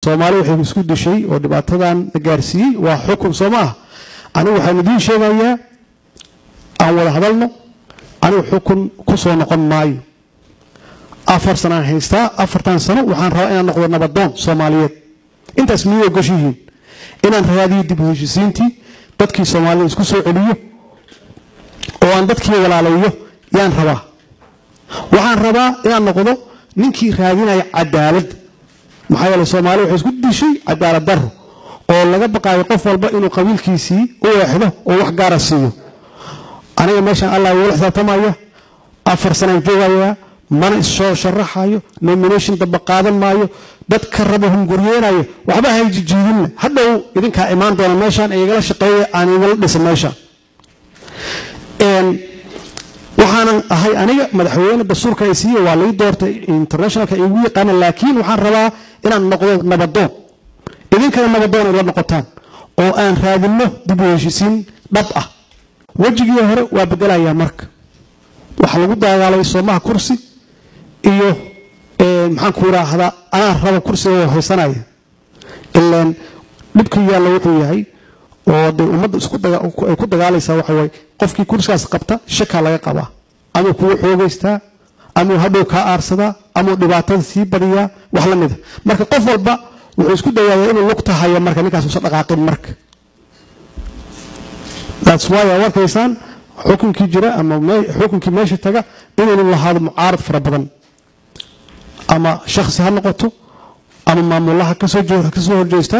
Soomaali waxay isku dishay oo dhibaatadan gaarsiiyay waa xukun Soomaah anigu waxaan idin sheegayaa aan wada hadalno anigu xukun ku soo noqon maayo 4 sano haysta 4 sano waxaan rabaa inaan noqdo nabadoon Soomaaliyeed intaas miyay gashiin inaan raadiyo dib u heshiisiintii dadkii Soomaaliyeed isku soo celiyo oo aan dadkii walaalayo yaan rabaa waxaan rabaa inaan noqdo ninkii raadinaya cadaalad maxaa yeelay Soomaali waxay isku dishay cadaalad darro oo laga baqaayo qof walba inuu qabiilkiisii u waaxdo oo wax gaar ah siiyo aniga meeshan Allah wuu xisaabtamaya 4 sano joogaya mana isoo sharaxayo nomination daba qaadan maayo dad ka rabo hunguriyeenayo waxba hay jijiidin hadhow idinka imaan doona meeshan ay igala shaqeeyay aan igala dhisay meeshan waxaan ahay aniga madaxweyne dastuurka ay siiyay waa lay doortay internationalka ay ugu yaqaan laakiin waxaan rabaa inaan noqdo nabadoon idinkana nabadoon la noqotaan oo aan raadino dib u heshiisiin dhab ah wajigii hore waa bedelayaa marka waxa lagu dagaalay Soomaha kursi iyo maxaan ku raahdaa aan rabo kursiga oo haysanaya ilaan dhibkii yaa wuxuu yahay oo ummadda isku ku dagaalaysa waxa way qofkii kursigaas qabta shaka laga qabaa ama ku xoogaysta ama hadhow ka aarsada ama dhibaatada sii badiya wax la mid marka qof walba wuxuu isku dayayaa inuu lugta hayo marka ninkaas uu dhaqaaqin marka that's why I work aysan xukunkii jira ama xukunkii meesha taga inuu lahaado mucaarad fara badan ama shakhsi ha noqoto ama maamulaha ka soo horjeestaan